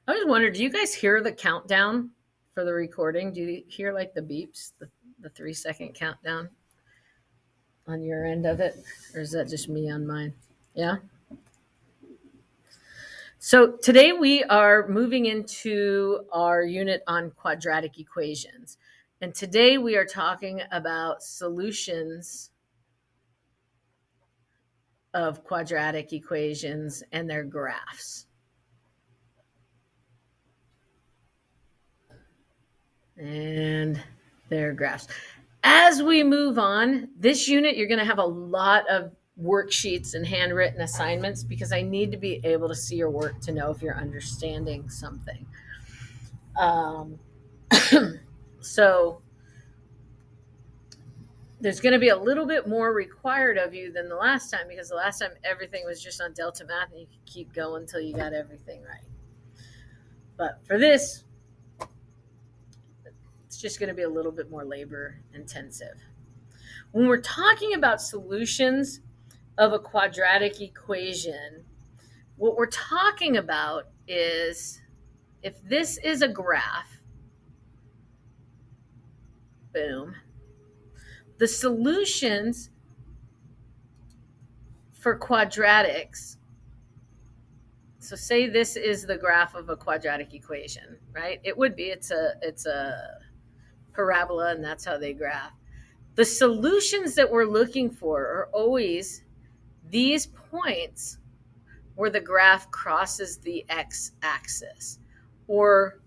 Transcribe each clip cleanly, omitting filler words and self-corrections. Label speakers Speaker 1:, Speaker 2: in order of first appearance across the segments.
Speaker 1: I was wondering, do you guys hear the countdown for the recording? Do you hear like the beeps, the 3 second countdown on your end of it? Or is that just me on mine? Yeah. So today we are moving into our unit on quadratic equations. And today we are talking about solutions of quadratic equations and their graphs. And their graphs. As we move on, this unit, you're going to have a lot of worksheets and handwritten assignments because I need to be able to see your work to know if you're understanding something. Um, so there's going to be a little bit more required of you than the last time because the last time everything was just on Delta Math and you could keep going until you got everything right. But for this, it's just going to be a little bit more labor intensive. When we're talking about solutions of a quadratic equation, what we're talking about is if this is a graph, boom, the solutions for quadratics. So say this is the graph of a quadratic equation, right? It would be, it's a parabola and that's how they graph. The solutions that we're looking for are always these points where the graph crosses the x-axis. Or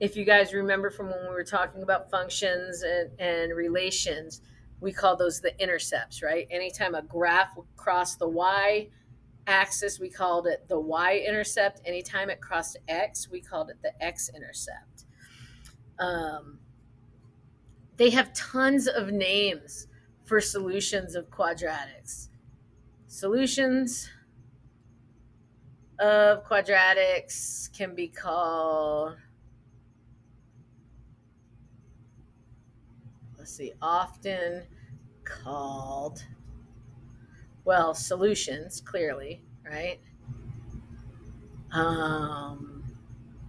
Speaker 1: if you guys remember from when we were talking about functions and relations, we call those the intercepts, right? Anytime a graph would cross the y-axis, we called it the y-intercept. Anytime it crossed x, we called it the x-intercept. They have tons of names for solutions of quadratics. Solutions of quadratics can be called, often called, well, solutions, clearly, right?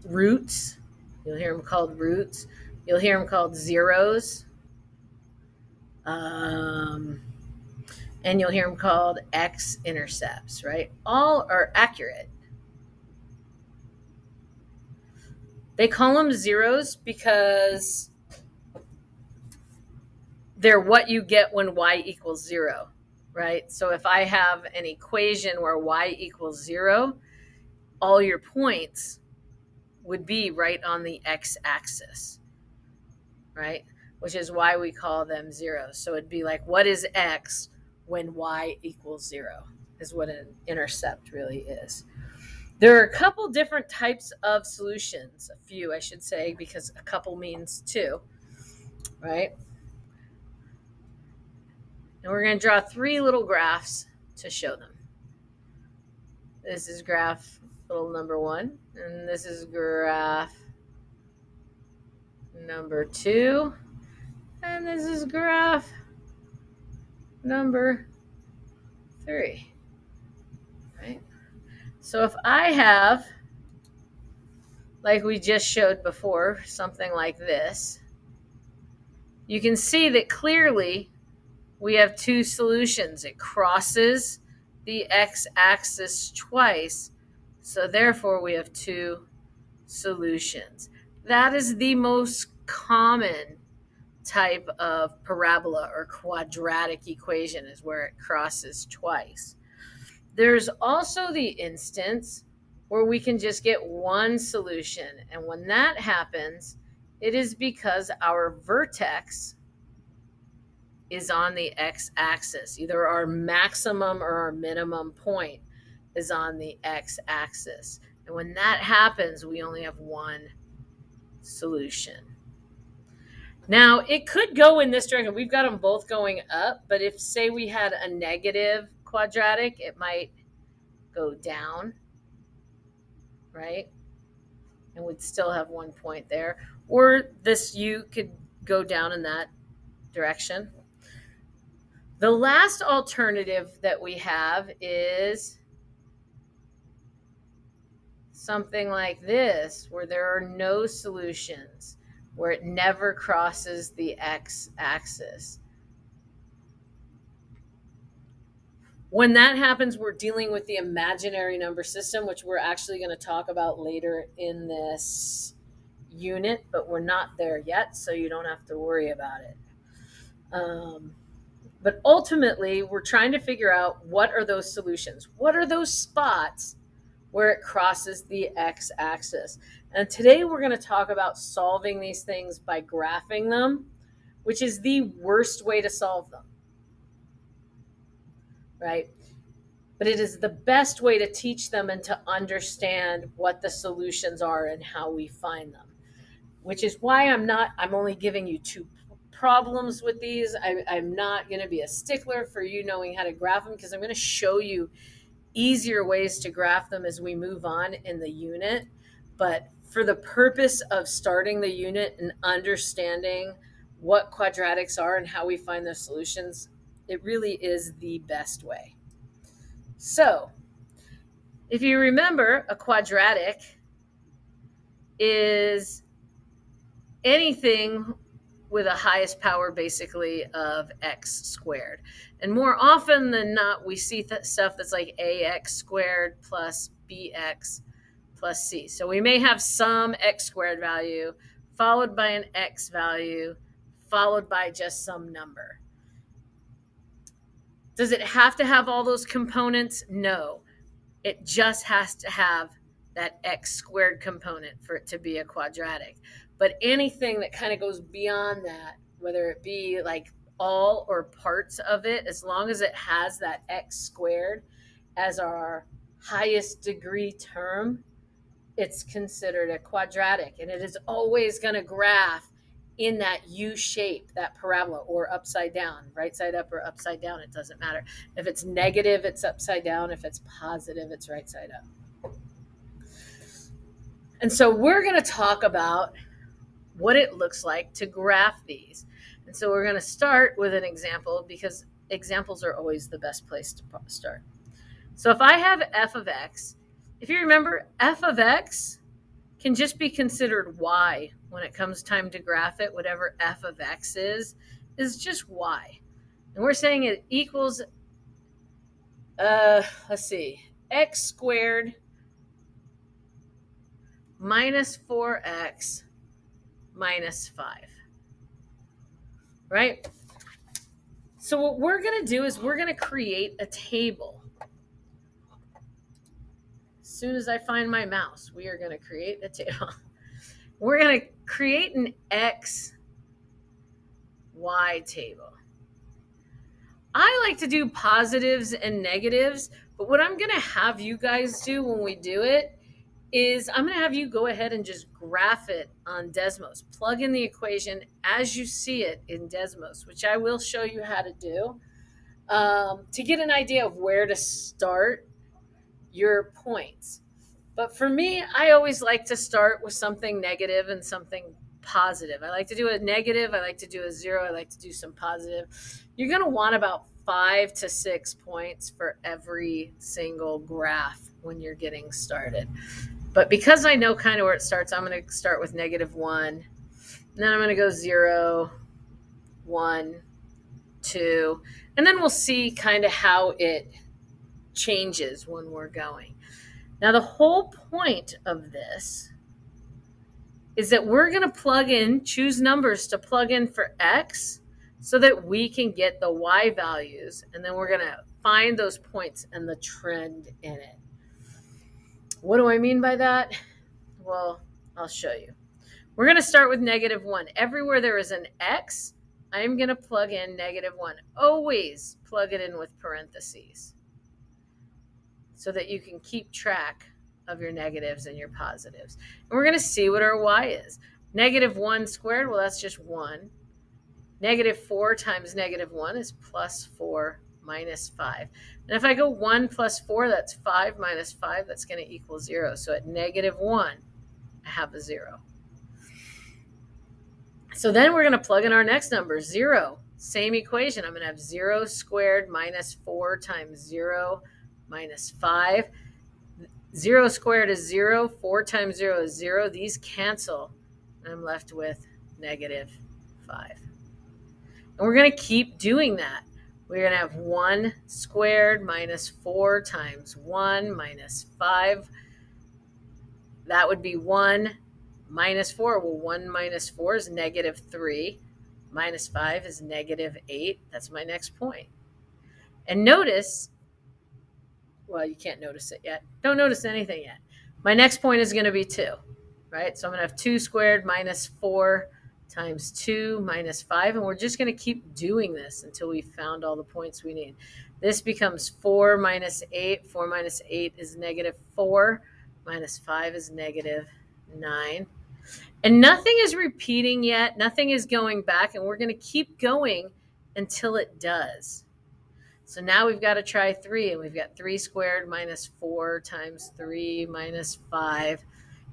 Speaker 1: Roots, you'll hear them called roots. You'll hear them called zeros. And you'll hear them called x-intercepts, right? All are accurate. They call them zeros because they're what you get when y equals 0, right? So if I have an equation where y equals 0, all your points would be right on the x-axis, right? Which is why we call them zeros. So it'd be like, what is x when y equals 0 is what an intercept really is. There are a couple different types of solutions, a few I should say, because a couple means two, right? And we're going to draw 3 little graphs to show them. This is graph little number 1, and this is graph number 2, and this is graph number 3, right? So if I have, like we just showed before, something like this, you can see that clearly we have 2 solutions. It crosses the x-axis twice, so therefore we have 2 solutions. That is the most common type of parabola or quadratic equation, is where it crosses twice. There's also the instance where we can just get one solution, and when that happens, it is because our vertex is on the x-axis. Either our maximum or our minimum point is on the x-axis. And when that happens, we only have one solution. Now, it could go in this direction. We've got them both going up, but if, say, we had a negative quadratic, it might go down, right? And we'd still have one point there. Or this U could go down in that direction. The last alternative that we have is something like this, where there are no solutions, where it never crosses the x-axis. When that happens, we're dealing with the imaginary number system, which we're actually going to talk about later in this unit, but we're not there yet, so you don't have to worry about it. But ultimately, we're trying to figure out, what are those solutions? What are those spots where it crosses the x-axis? And today we're going to talk about solving these things by graphing them, which is the worst way to solve them, right? But it is the best way to teach them and to understand what the solutions are and how we find them, which is why I'm only giving you 2 problems with these. I'm not going to be a stickler for you knowing how to graph them, because I'm going to show you easier ways to graph them as we move on in the unit. But for the purpose of starting the unit and understanding what quadratics are and how we find their solutions, it really is the best way. So if you remember, a quadratic is anything with a highest power, basically, of x squared. And more often than not, we see stuff that's like ax squared plus bx plus c. So we may have some x squared value followed by an x value followed by just some number. Does it have to have all those components? No. It just has to have that x squared component for it to be a quadratic. But anything that kind of goes beyond that, whether it be like all or parts of it, as long as it has that x squared as our highest degree term, it's considered a quadratic. And it is always going to graph in that U shape, that parabola, or upside down, right side up or upside down, it doesn't matter. If it's negative, it's upside down. If it's positive, it's right side up. And so we're going to talk about what it looks like to graph these. And so we're going to start with an example, because examples are always the best place to start. So if I have f of x, if you remember, f of x can just be considered y when it comes time to graph it. Whatever f of x is just y. And we're saying it equals, x squared minus 4x minus 5, right? So what we're going to do is we're going to create a table. As soon as I find my mouse, we are going to create a table. We're going to create an x, y table. I like to do positives and negatives, but what I'm going to have you guys do when we do it is I'm going to have you go ahead and just graph it on Desmos. Plug in the equation as you see it in Desmos, which I will show you how to do, to get an idea of where to start your points. But for me, I always like to start with something negative and something positive. I like to do a negative, I like to do a 0, I like to do some positive. You're going to want about 5 to 6 points for every single graph when you're getting started. But because I know kind of where it starts, I'm going to start with -1. And then I'm going to go 0, 1, 2. And then we'll see kind of how it changes when we're going. Now, the whole point of this is that we're going to choose numbers to plug in for x so that we can get the y values. And then we're going to find those points and the trend in it. What do I mean by that? Well, I'll show you. We're going to start with -1. Everywhere there is an x, I'm going to plug in -1. Always plug it in with parentheses so that you can keep track of your negatives and your positives. And we're going to see what our y is. -1 squared, well, that's just 1. -4 times -1 is +4 minus 5. And if I go 1 plus 4, that's 5 minus 5, that's going to equal 0. So at -1, I have a 0. So then we're going to plug in our next number, 0. Same equation. I'm going to have 0 squared minus 4 times 0 minus 5. 0 squared is 0. 4 times 0 is 0. These cancel. I'm left with -5. And we're going to keep doing that. We're going to have 1 squared minus 4 times 1 minus 5. That would be 1 minus 4. Well, 1 minus 4 is -3. Minus 5 is -8. That's my next point. And notice, well, you can't notice it yet. Don't notice anything yet. My next point is going to be 2, right? So I'm going to have 2 squared minus 4 times 2 minus 5. And we're just going to keep doing this until we found all the points we need. This becomes 4 minus 8. 4 minus 8 is -4. Minus 5 is -9. And nothing is repeating yet. Nothing is going back. And we're going to keep going until it does. So now we've got to try 3. And we've got 3 squared minus 4 times 3 minus 5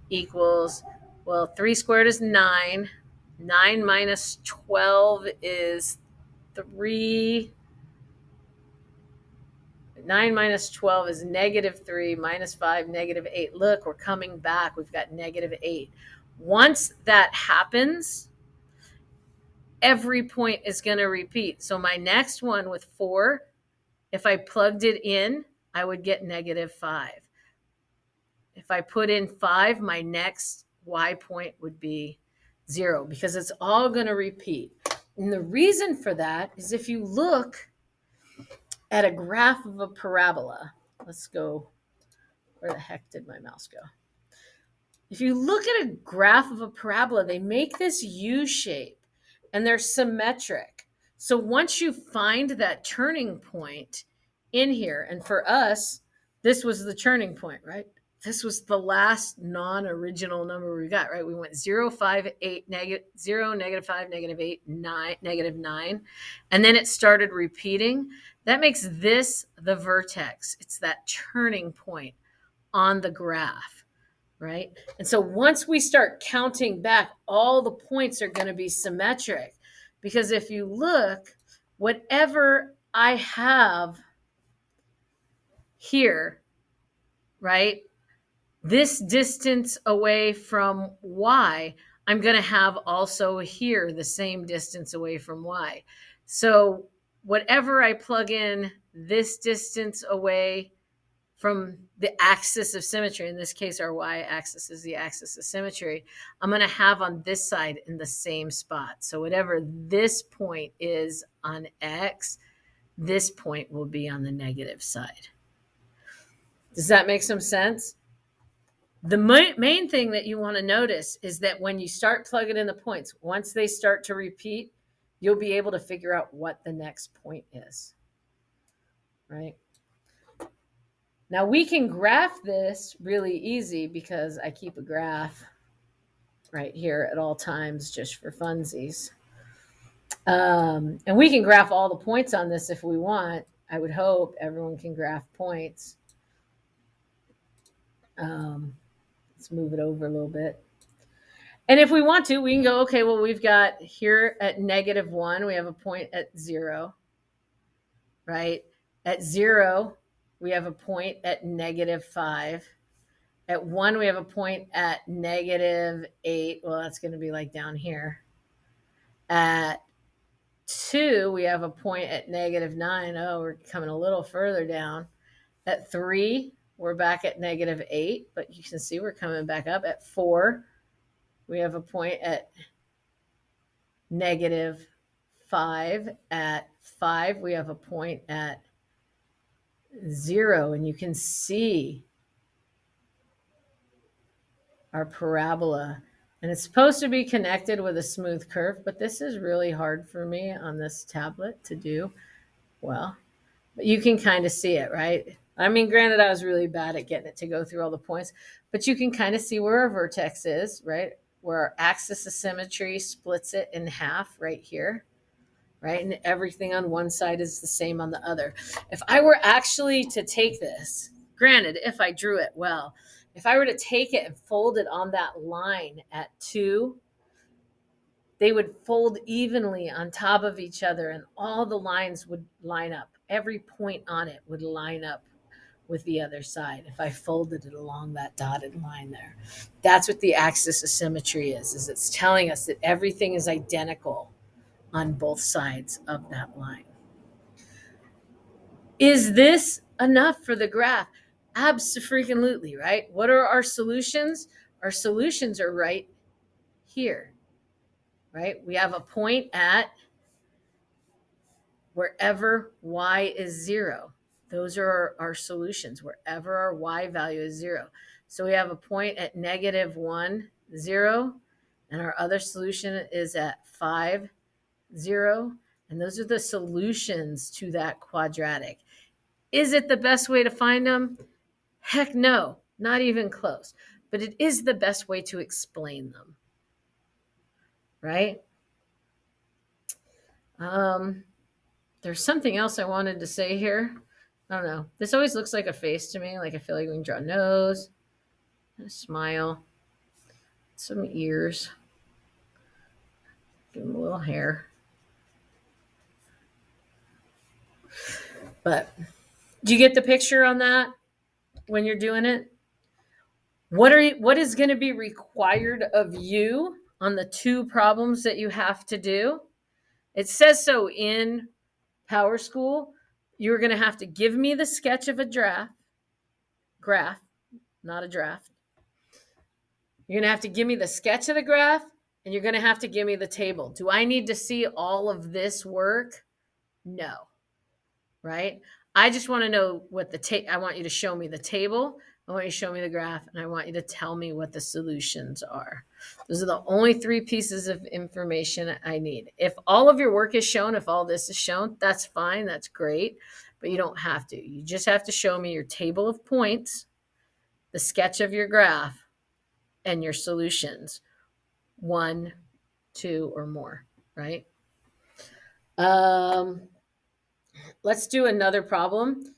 Speaker 1: equals, well, 3 squared is 9. 9 minus 12 is 3. 9 minus 12 is -3, minus 5, -8. Look, we're coming back. We've got -8. Once that happens, every point is going to repeat. So my next one with 4, if I plugged it in, I would get -5. If I put in 5, my next y point would be 0 because it's all going to repeat. And the reason for that is if you look at a graph of a parabola, let's go, where the heck did my mouse go? If you look at a graph of a parabola, they make this U shape and they're symmetric. So once you find that turning point in here, and for us, this was the turning point, right? This was the last non-original number we got, right? We went 0, 5, 8, -0, -5, -8, 9, -9. And then it started repeating. That makes this the vertex. It's that turning point on the graph, right? And so once we start counting back, all the points are going to be symmetric. Because if you look, whatever I have here, right, this distance away from y, I'm going to have also here the same distance away from y. So whatever I plug in this distance away from the axis of symmetry, in this case our y-axis is the axis of symmetry, I'm going to have on this side in the same spot. So whatever this point is on x, this point will be on the negative side. Does that make some sense? The main thing that you want to notice is that when you start plugging in the points, once they start to repeat, you'll be able to figure out what the next point is, right? Now we can graph this really easy because I keep a graph right here at all times just for funsies. And we can graph all the points on this if we want. I would hope everyone can graph points. Let's move it over a little bit. And if we want to, we can go, okay, well, we've got here at -1, we have a point at 0, right? At 0, we have a point at -5. At 1, we have a point at -8. Well, that's going to be like down here. At 2, we have a point at -9. Oh, we're coming a little further down. At 3, we're back at -8, but you can see we're coming back up. At 4, we have a point at -5. At 5, we have a point at 0. And you can see our parabola. And it's supposed to be connected with a smooth curve, but this is really hard for me on this tablet to do well. But you can kind of see it, right? I mean, granted, I was really bad at getting it to go through all the points, but you can kind of see where our vertex is, right? Where our axis of symmetry splits it in half right here, right? And everything on one side is the same on the other. If I were actually to take this, granted, if I drew it well, if I were to take it and fold it on that line at 2, they would fold evenly on top of each other and all the lines would line up. Every point on it would line up with the other side if I folded it along that dotted line there. That's what the axis of symmetry is it's telling us that everything is identical on both sides of that line. Is this enough for the graph? Abso-freaking-lutely, right? What are our solutions? Our solutions are right here, right? We have a point at wherever y is 0. Those are our solutions, wherever our y value is 0. So we have a point at -1, 0, and our other solution is at 5, 0. And those are the solutions to that quadratic. Is it the best way to find them? Heck no, not even close. But it is the best way to explain them, right? There's something else I wanted to say here. I don't know. This always looks like a face to me. Like I feel like we can draw a nose, a smile, some ears, give him a little hair. But do you get the picture on that when you're doing it? What is going to be required of you on the 2 problems that you have to do? It says so in Power School. You're going to have to give me the sketch of a graph, not a draft. You're going to have to give me the sketch of the graph, and you're going to have to give me the table. Do I need to see all of this work? No. Right? I just want to know what I want you to show me the table. I want you to show me the graph, and I want you to tell me what the solutions are. Those are the only 3 pieces of information I need. If all of your work is shown, if all this is shown, that's fine. That's great. But you don't have to. You just have to show me your table of points, the sketch of your graph, and your solutions. 1, 2, or more, right? Let's do another problem.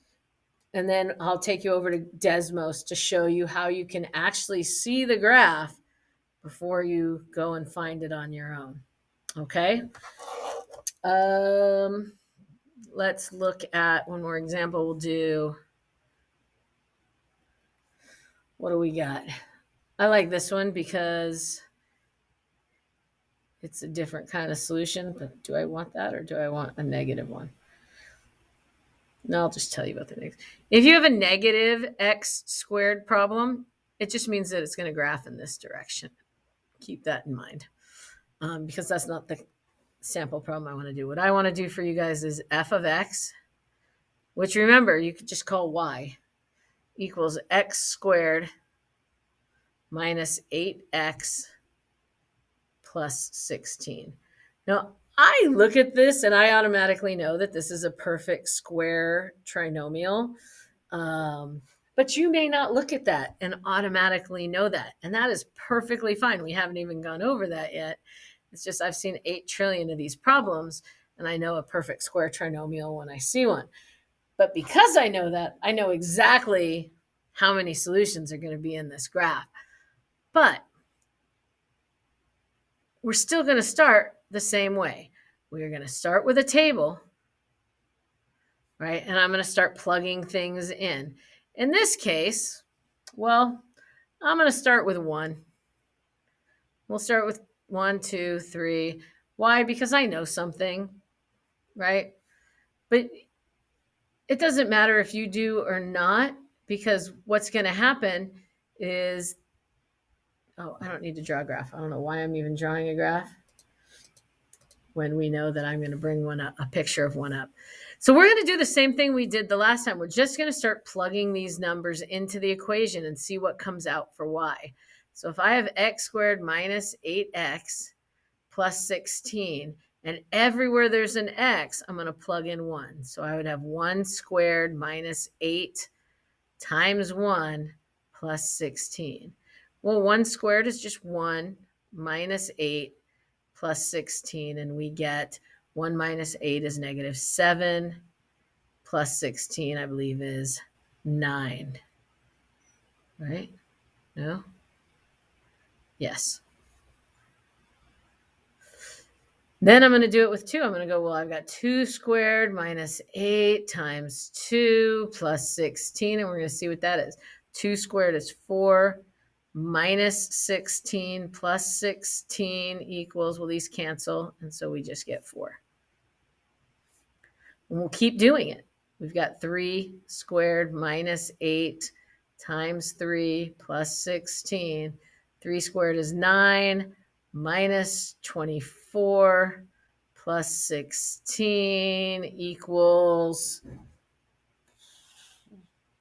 Speaker 1: And then I'll take you over to Desmos to show you how you can actually see the graph before you go and find it on your own. Okay. Let's look at one more example. We'll do, what do we got? I like this one because it's a different kind of solution, but do I want that or do I want a negative one? No, I'll just tell you about the next. If you have a negative x squared problem, it just means that it's going to graph in this direction. Keep that in mind, because that's not the sample problem I want to do. What I want to do for you guys is f of x, which remember, you could just call y, equals x squared minus 8x plus 16. Now, I look at this and I automatically know that this is a perfect square trinomial. But you may not look at that and automatically know that. And that is perfectly fine. We haven't even gone over that yet. It's just I've seen 8 trillion of these problems, and I know a perfect square trinomial when I see one. But because I know that, I know exactly how many solutions are going to be in this graph. But we're still going to start the same way. We're going to start with a table, right? And I'm going to start plugging things in. In this case, well, I'm going to start with 1. We'll start with 1, 2, 3. Why? Because I know something, right? But it doesn't matter if you do or not, because what's going to happen is, oh, I don't need to draw a graph. I don't know why I'm even drawing a graph when we know that I'm going to bring one up, a picture of one up. So we're going to do the same thing we did the last time. We're just going to start plugging these numbers into the equation and see what comes out for y. So if I have x squared minus 8x plus 16, and everywhere there's an x, I'm going to plug in 1. So I would have 1 squared minus 8 times 1 plus 16. Well, 1 squared is just 1 minus 8 plus 16, and we get 1 minus 8 is negative 7 plus 16, I believe, is 9. Right? No? Yes. Then I'm going to do it with 2. I'm going to go, well, I've got 2 squared minus 8 times 2 plus 16. And we're going to see what that is. 2 squared is 4 minus 16 plus 16 equals, well, these cancel. And so we just get 4. And we'll keep doing it. We've got 3 squared minus 8 times 3 plus 16. 3 squared is 9 minus 24 plus 16 equals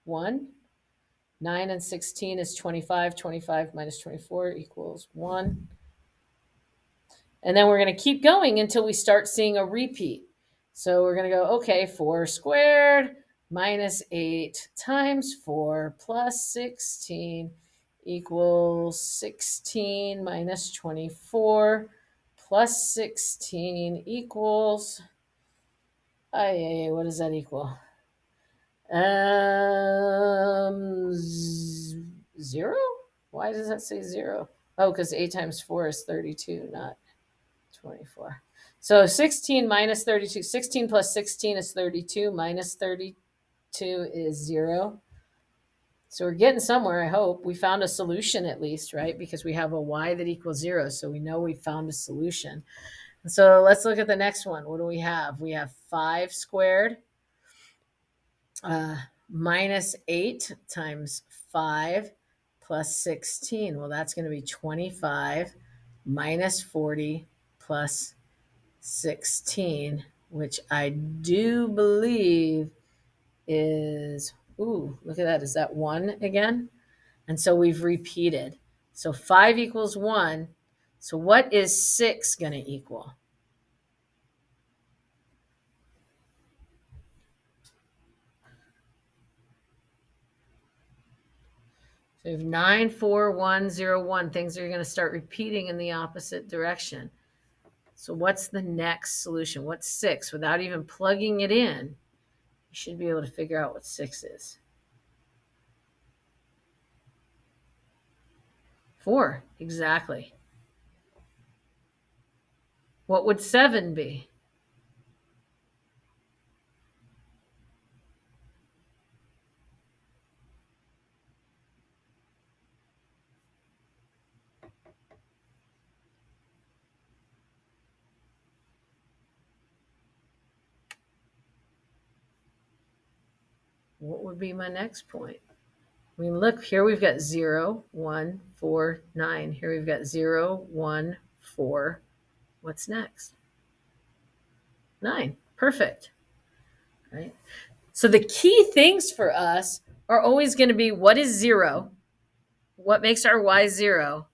Speaker 1: 1. 9 and 16 is 25. 25 minus 24 equals 1. And then we're going to keep going until we start seeing a repeat. So we're going to go, okay, 4 squared minus 8 times 4 plus 16 equals 16 minus 24 plus 16 equals, what does that equal? 0? Why does that say 0? Oh, because 8 times 4 is 32, not 24. So 16 minus 32. 16 plus 16 is 32. Minus 32 is 0. So we're getting somewhere, I hope. We found a solution at least, right? Because we have a y that equals 0. So we know we found a solution. So let's look at the next one. What do we have? We have 5 squared minus 8 times 5 plus 16. Well, that's going to be 25 minus 40 plus 16, which I do believe is, ooh, look at that. Is that 1 again? And so we've repeated. So 5 equals 1. So what is 6 going to equal? So we have 9, 4, 1, 0, 1. Things are going to start repeating in the opposite direction. So what's the next solution? What's 6? Without even plugging it in, you should be able to figure out what 6 is. 4, exactly. What would 7 be? What would be my next point? I mean, look, here we've got 0, 1, 4, 9. Here we've got 0, 1, 4. What's next? 9. Perfect. Right? So the key things for us are always going to be what is 0? What makes our y 0?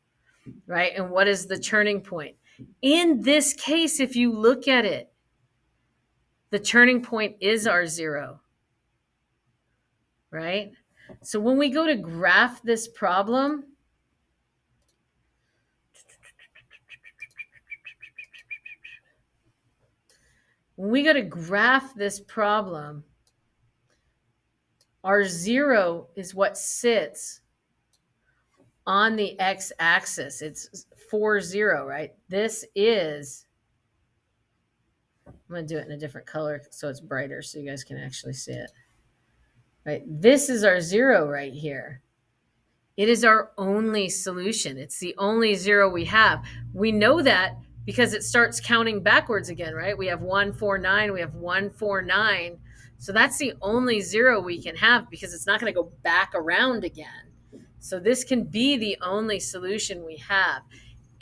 Speaker 1: Right? And what is the turning point? In this case, if you look at it, the turning point is our 0. Right? So when we go to graph this problem, our 0 is what sits on the x-axis. It's 4, 0, right? This is, I'm going to do it in a different color so it's brighter so you guys can actually see it. Right? This is our 0 right here. It is our only solution. It's the only 0 we have. We know that because it starts counting backwards again, right? We have 1, 4, 9. We have 1, 4, 9. So that's the only 0 we can have because it's not going to go back around again. So this can be the only solution we have.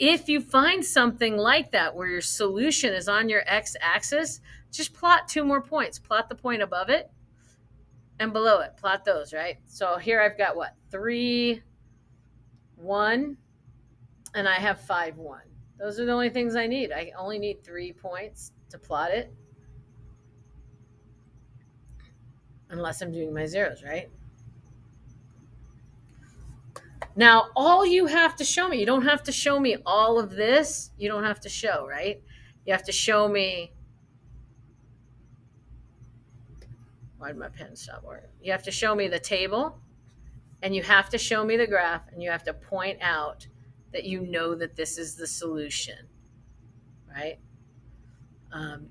Speaker 1: If you find something like that where your solution is on your x-axis, just plot 2 more points. Plot the point above it and below it. Plot those, right? So here I've got what? 3, 1, and I have 5, 1. Those are the only things I need. I only need 3 points to plot it. Unless I'm doing my zeros, right? Now, all you have to show me, you don't have to show me all of this. You don't have to show, right? You have to show me, why did my pen stop working? You have to show me the table, and you have to show me the graph, and you have to point out that you know that this is the solution, right?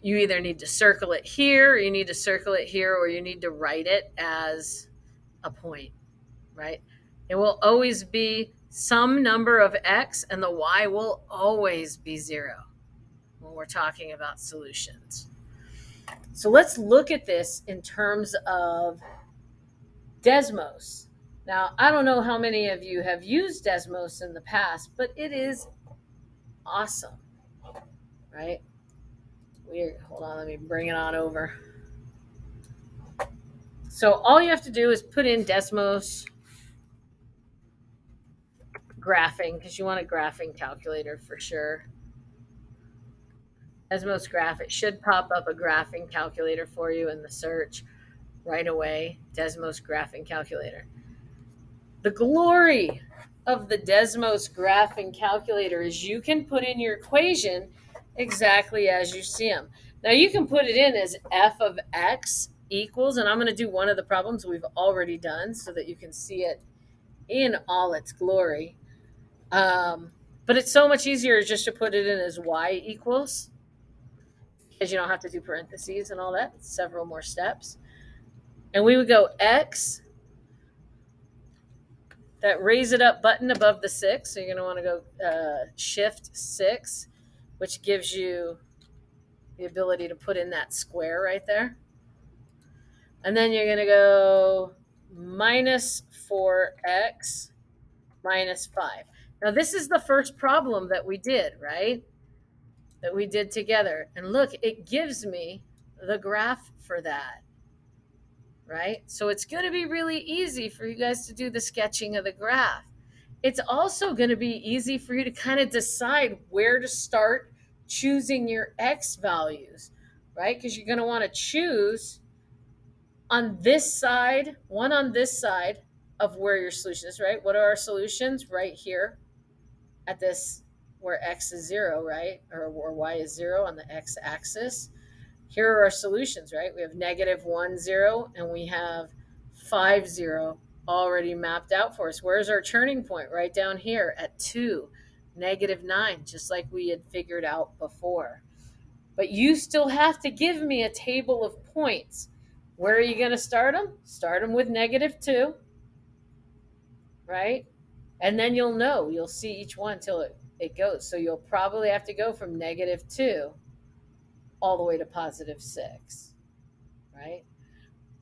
Speaker 1: You either need to circle it here, or you need to circle it here, or you need to write it as a point, right? It will always be some number of x, and the y will always be 0 when we're talking about solutions. So let's look at this in terms of Desmos. Now, I don't know how many of you have used Desmos in the past, but it is awesome, right? Hold on, let me bring it on over. So all you have to do is put in Desmos graphing, because you want a graphing calculator for sure. Desmos graph, it should pop up a graphing calculator for you in the search right away. Desmos graphing calculator. The glory of the Desmos graphing calculator is you can put in your equation exactly as you see them. Now you can put it in as f of x equals, and I'm going to do one of the problems we've already done so that you can see it in all its glory. But it's so much easier just to put it in as y equals, because you don't have to do parentheses and all that. It's several more steps. And we would go x, that raise it up button above the 6. So you're going to want to go shift 6, which gives you the ability to put in that square right there. And then you're going to go minus 4x minus 5. Now, this is the first problem that we did, right? That we did together. And look, it gives me the graph for that, right? So it's going to be really easy for you guys to do the sketching of the graph. It's also going to be easy for you to kind of decide where to start choosing your x values, right? Because you're going to want to choose on this side, one on this side of where your solution is, right? What are our solutions? Right here at this, where x is 0, right? Or y is 0 on the x-axis. Here are our solutions, right? We have -1, 0, and we have 5, 0 already mapped out for us. Where's our turning point? Right down here at 2, -9, just like we had figured out before. But you still have to give me a table of points. Where are you going to start them? Start them with -2, right? And then you'll see each one till it goes. So you'll probably have to go from -2 all the way to +6, right?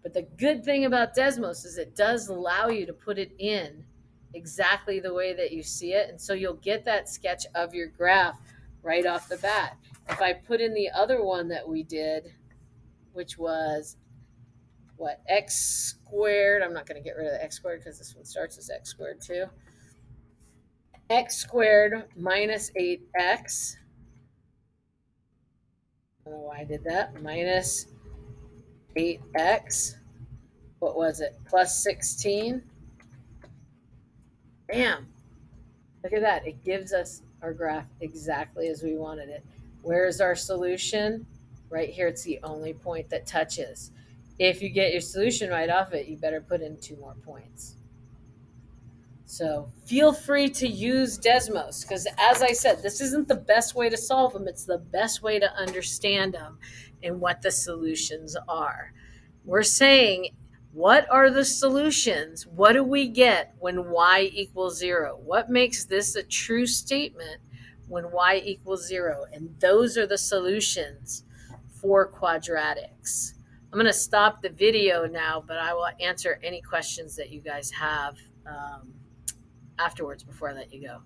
Speaker 1: But the good thing about Desmos is it does allow you to put it in exactly the way that you see it. And so you'll get that sketch of your graph right off the bat. If I put in the other one that we did, which was what, x squared, I'm not going to get rid of the x squared because this one starts as x squared too. X squared minus 8x. I don't know why I did that. Minus 8x. What was it? Plus 16. Bam. Look at that. It gives us our graph exactly as we wanted it. Where's our solution? Right here. It's the only point that touches. If you get your solution right off it, you better put in 2 more points. So feel free to use Desmos, because as I said, this isn't the best way to solve them. It's the best way to understand them and what the solutions are. We're saying, what are the solutions? What do we get when y equals 0? What makes this a true statement when y equals 0? And those are the solutions for quadratics. I'm going to stop the video now, but I will answer any questions that you guys have afterwards before I let you go.